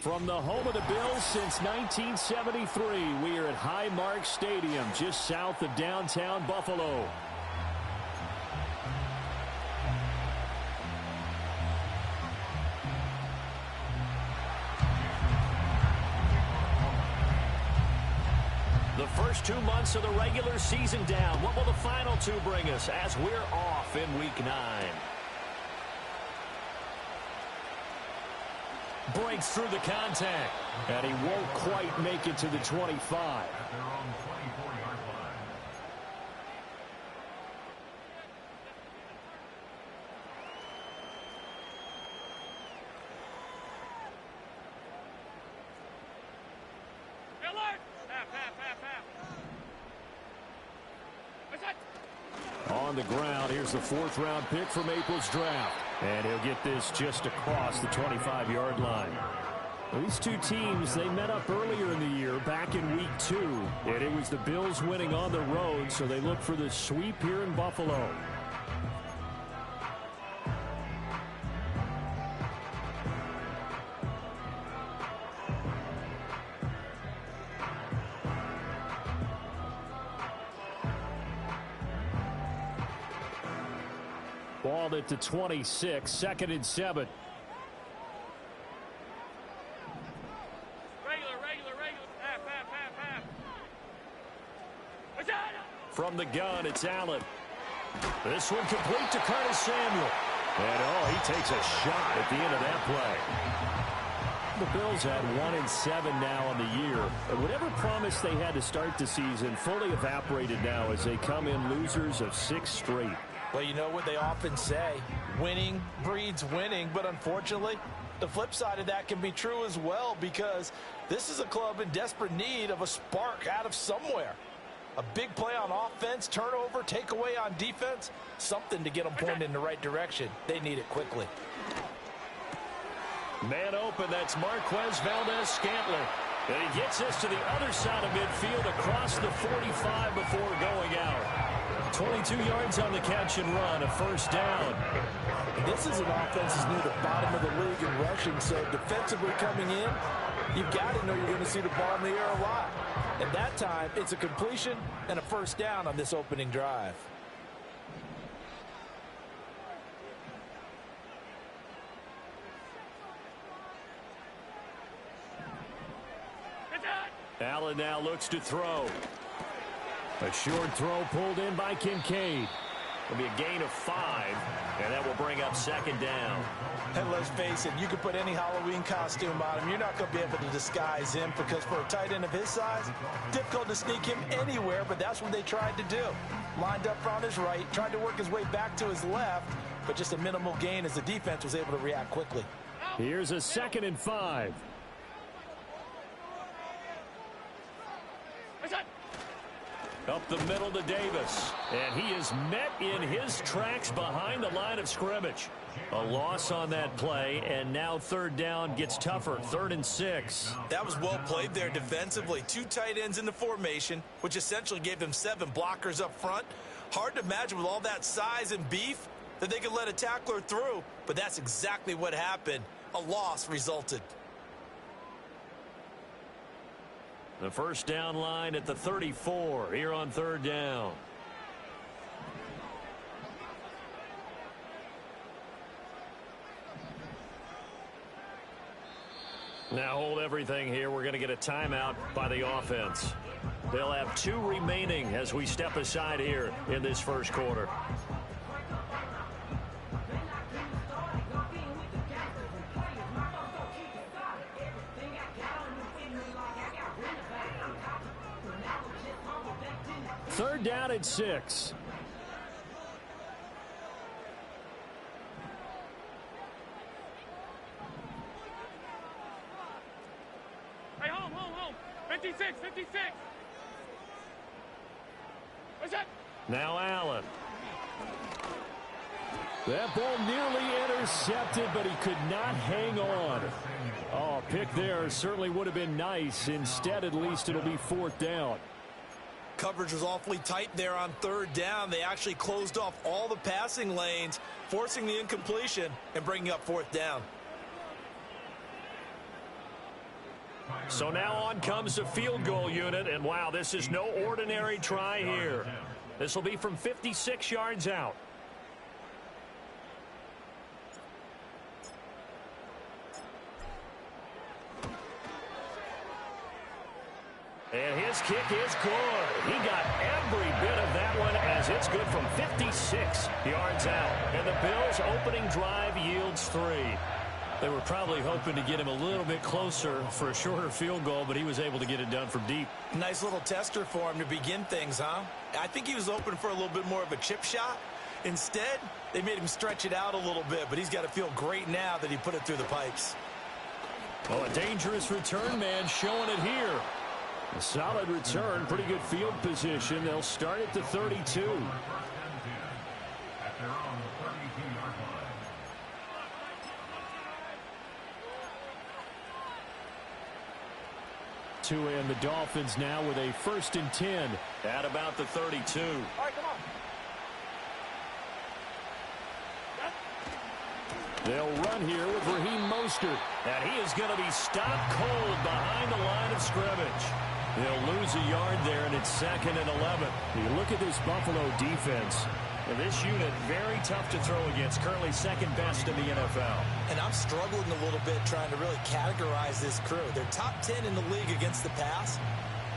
From the home of the Bills since 1973, we are at Highmark Stadium, just south of downtown Buffalo. The first 2 months of the regular season down. What will the final 2 bring us as we're off in Week 9? Breaks through the contact, and he won't quite make it to the 25. On the ground, here's the 4th-round pick from April's draft. And he'll get this just across the 25-yard line. These two teams, they met up earlier in the year, back in Week 2. And it was the Bills winning on the road, so they look for the sweep here in Buffalo. Balled it to 26, 2nd and 7. From the gun, it's Allen. This one complete to Curtis Samuel. And, he takes a shot at the end of that play. The Bills had 1-7 now on the year. And whatever promise they had to start the season fully evaporated now as they come in losers of 6 straight. Well, you know what they often say, winning breeds winning, but unfortunately, the flip side of that can be true as well, because this is a club in desperate need of a spark out of somewhere. A big play on offense, turnover, takeaway on defense, something to get them pointed in the right direction. They need it quickly. Man open, that's Marquez Valdez-Scantling. And he gets us to the other side of midfield across the 45 before going out. 22 yards on the catch and run, a 1st down. This is an offense that's near the bottom of the league in rushing, so defensively coming in, you've got to know you're going to see the ball in the air a lot. At that time, it's a completion and a 1st down on this opening drive. Allen now looks to throw. A short throw pulled in by Kincaid. It'll be a gain of 5, and that will bring up 2nd down. And let's face it, you can put any Halloween costume on him. You're not going to be able to disguise him, because for a tight end of his size, difficult to sneak him anywhere, but that's what they tried to do. Lined up on his right, tried to work his way back to his left, but just a minimal gain as the defense was able to react quickly. Here's a 2nd and 5. Up the middle to Davis. And he is met in his tracks behind the line of scrimmage. A loss on that play, and now 3rd down gets tougher. 3rd and 6. That was well played there defensively. 2 tight ends in the formation, which essentially gave them 7 blockers up front. Hard to imagine with all that size and beef that they could let a tackler through, but that's exactly what happened. A loss resulted. The 1st down line at the 34 here on 3rd down. Now hold everything here. We're going to get a timeout by the offense. They'll have 2 remaining as we step aside here in this first quarter. Third down at 6. Hey, home. 56. What's that? Now Allen. That ball nearly intercepted, but he could not hang on. Oh, pick there certainly would have been nice. Instead, at least it'll be 4th down. Coverage was awfully tight there on 3rd down. They actually closed off all the passing lanes, forcing the incompletion and bringing up 4th down. So now on comes the field goal unit, and wow, this is no ordinary try here. This will be from 56 yards out. And his kick is good. He got every bit of that one as it's good from 56 yards out. And the Bills' opening drive yields 3. They were probably hoping to get him a little bit closer for a shorter field goal, but he was able to get it done from deep. Nice little tester for him to begin things, huh? I think he was open for a little bit more of a chip shot. Instead, they made him stretch it out a little bit, but he's got to feel great now that he put it through the pipes. Oh, a dangerous return man showing it here. A solid return, pretty good field position. They'll start at the 32. And the Dolphins now with a 1st and 10 at about the 32. All right, come on. They'll run here with Raheem Mostert. And he is going to be stopped cold behind the line of scrimmage. They'll lose a yard there, and it's 2nd and 11. You look at this Buffalo defense. And this unit, very tough to throw against, currently 2nd best in the NFL. And I'm struggling a little bit trying to really categorize this crew. They're top 10 in the league against the pass,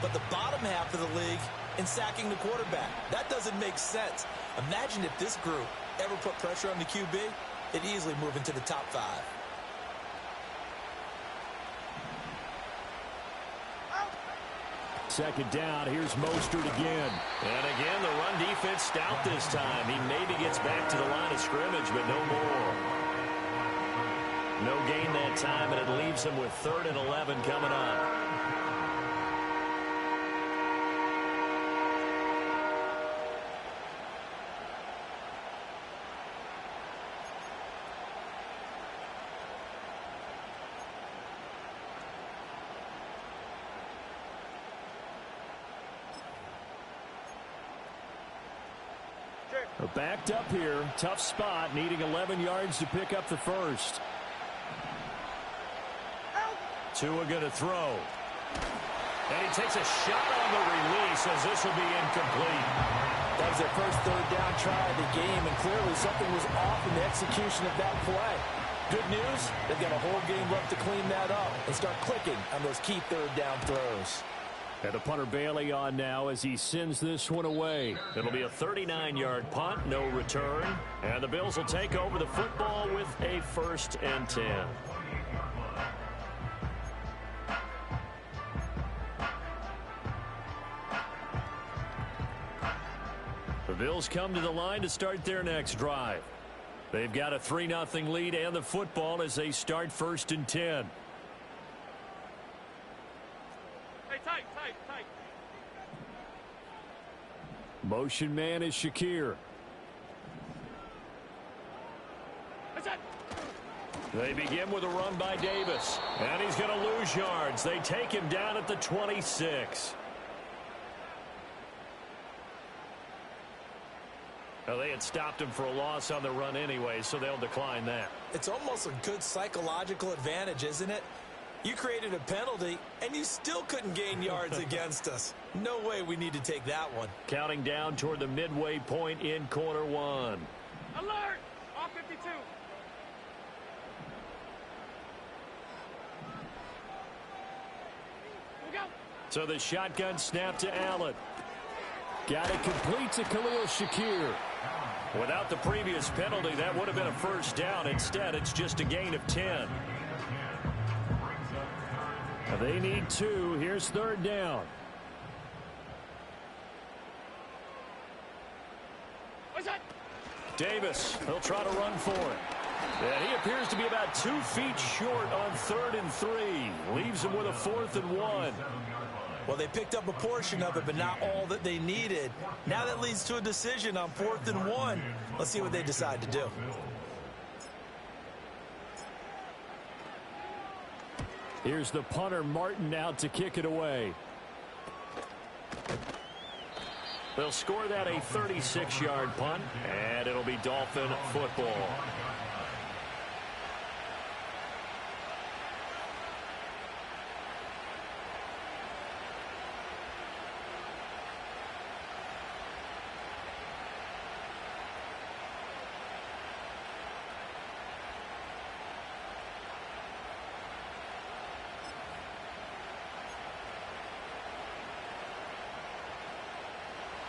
but the bottom half of the league in sacking the quarterback. That doesn't make sense. Imagine if this group ever put pressure on the QB, it'd easily move into the top 5. 2nd down, here's Mostert again. And again, the run defense stout this time. He maybe gets back to the line of scrimmage, but no more. No gain that time, and it leaves him with 3rd and 11 coming up. Backed up here, tough spot, needing 11 yards to pick up the 1st. Tua going to throw. And he takes a shot on the release as this will be incomplete. That was their first 3rd down try of the game, and clearly something was off in the execution of that play. Good news, they've got a whole game left to clean that up and start clicking on those key 3rd down throws. And the punter Bailey on now as he sends this one away. It'll be a 39-yard punt, no return. And the Bills will take over the football with a 1st and 10. The Bills come to the line to start their next drive. They've got a 3-0 lead and the football as they start 1st and 10. Tight. Motion man is Shakir. What's that? They begin with a run by Davis. And he's going to lose yards. They take him down at the 26. Well, they had stopped him for a loss on the run anyway, so they'll decline that. It's almost a good psychological advantage, isn't it? You created a penalty, and you still couldn't gain yards against us. No way we need to take that one. Counting down toward the midway point in quarter 1. Alert! All 52. So the shotgun snap to Allen. Got it complete to Khalil Shakir. Without the previous penalty, that would have been a first down. Instead, it's just a gain of 10. They need 2. Here's third down. What's that? Davis, he'll try to run for it. And he appears to be about 2 feet short on 3rd and 3. Leaves him with a 4th and 1. Well, they picked up a portion of it, but not all that they needed. Now that leads to a decision on 4th and 1. Let's see what they decide to do. Here's the punter, Martin, out to kick it away. They'll score that a 36-yard punt, and it'll be Dolphin football.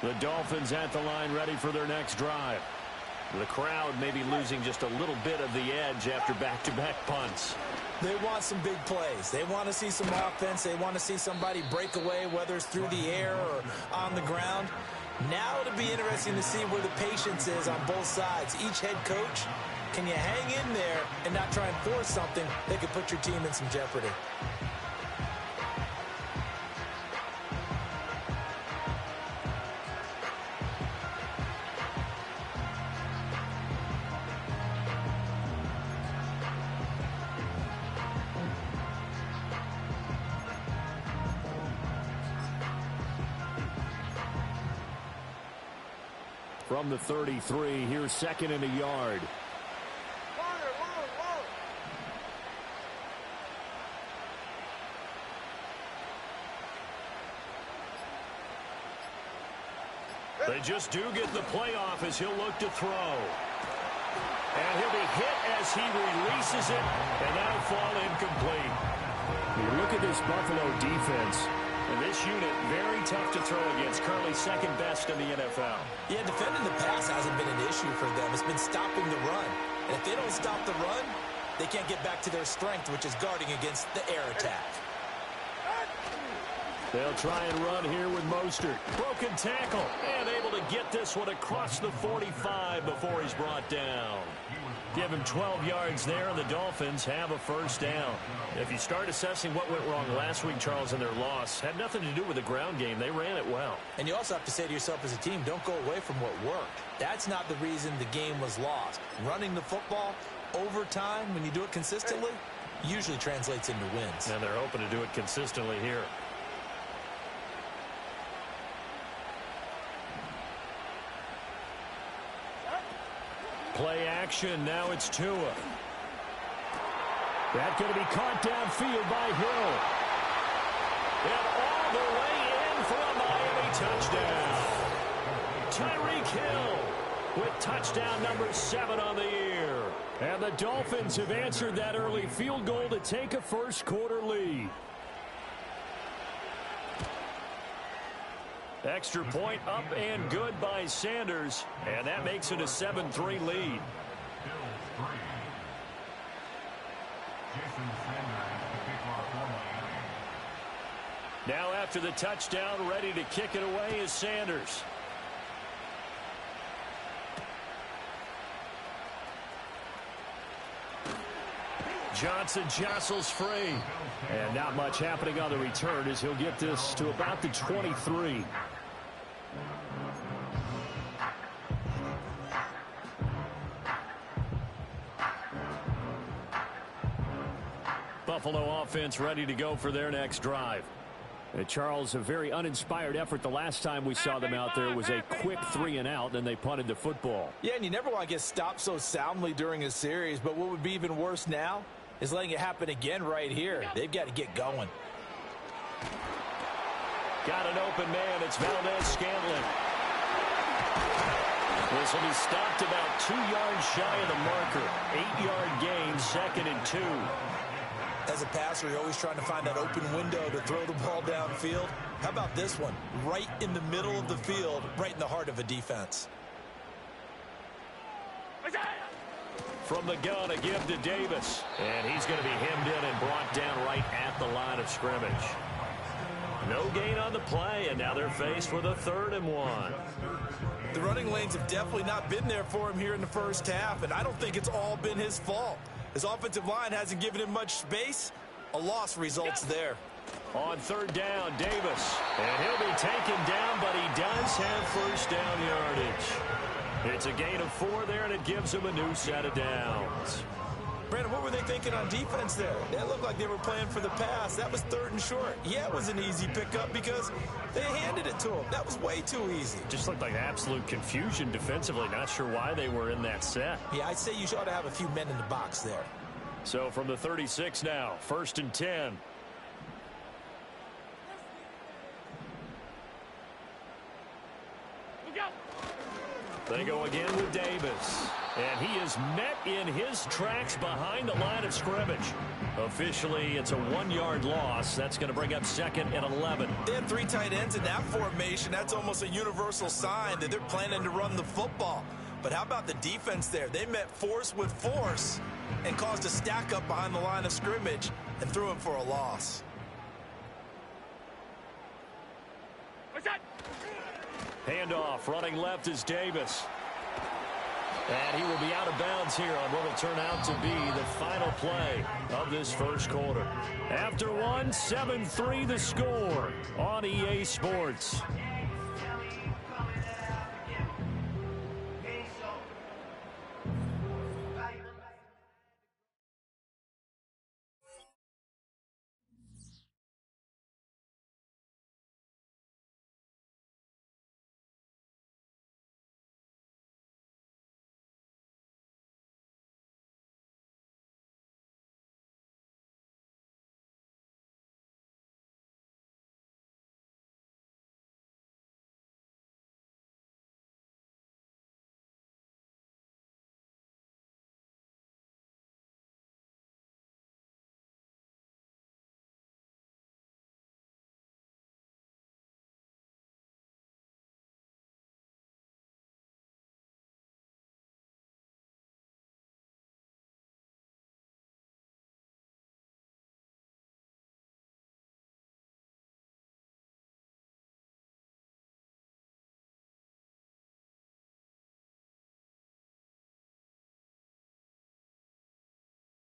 The Dolphins at the line, ready for their next drive. The crowd may be losing just a little bit of the edge after back-to-back punts. They want some big plays. They want to see some offense. They want to see somebody break away, whether it's through the air or on the ground. Now it'll be interesting to see where the patience is on both sides. Each head coach, can you hang in there and not try and force something that could put your team in some jeopardy? From the 33, here's 2nd and a yard. They just do get the play off as he'll look to throw. And he'll be hit as he releases it, and that'll fall incomplete. You look at this Buffalo defense. And this unit, very tough to throw against, currently 2nd best in the NFL. Yeah, defending the pass hasn't been an issue for them. It's been stopping the run. And if they don't stop the run, they can't get back to their strength, which is guarding against the air attack. They'll try and run here with Mostert. Broken tackle, and able to get this one across the 45 before he's brought down. Give him 12 yards there, and the Dolphins have a first down. If you start assessing what went wrong last week, Charles, in their loss, had nothing to do with the ground game. They ran it well. And you also have to say to yourself as a team, don't go away from what worked. That's not the reason the game was lost. Running the football over time, when you do it consistently, usually translates into wins. And they're hoping to do it consistently here. Play action. Now it's Tua. That's going to be caught downfield by Hill. And all the way in for a Miami touchdown. Tyreek Hill with touchdown number 7 on the year. And the Dolphins have answered that early field goal to take a first-quarter lead. Extra point up and good by Sanders, and that makes it a 7-3 lead. Now after the touchdown, ready to kick it away is Sanders. Johnson jostles free. And not much happening on the return as he'll get this to about the 23. Buffalo offense ready to go for their next drive. Charles, a very uninspired effort the last time we saw them out there was a quick 3-and-out, then they punted the football. Yeah, and you never want to get stopped so soundly during a series, but what would be even worse now is letting it happen again right here. They've got to get going. Got an open man. It's Valdez-Scantling. This will be stopped about 2 yards shy of the marker. 8-yard gain, 2nd and 2. As a passer, you're always trying to find that open window to throw the ball downfield. How about this one? Right in the middle of the field, right in the heart of a defense. From the gun, a give to Davis. And he's going to be hemmed in and brought down right at the line of scrimmage. No gain on the play, and now they're faced with a 3rd and 1. The running lanes have definitely not been there for him here in the first half, and I don't think it's all been his fault. His offensive line hasn't given him much space. A loss results there. On 3rd down, Davis. And he'll be taken down, but he does have first down yardage. It's a gain of 4 there, and it gives him a new set of downs. Brandon, what were they thinking on defense there? They looked like they were playing for the pass. That was 3rd and short. Yeah, it was an easy pickup because they handed it to him. That was way too easy. Just looked like absolute confusion defensively. Not sure why they were in that set. Yeah, I'd say you ought to have a few men in the box there. So from the 36 now, 1st and 10. They go again with Davis. And he is met in his tracks behind the line of scrimmage. Officially, it's a 1-yard loss. That's going to bring up 2nd and 11. They had 3 tight ends in that formation. That's almost a universal sign that they're planning to run the football. But how about the defense there? They met force with force and caused a stack up behind the line of scrimmage and threw him for a loss. Handoff, running left is Davis. And he will be out of bounds here on what will turn out to be the final play of this first quarter. After one, 7-3 the score on EA Sports.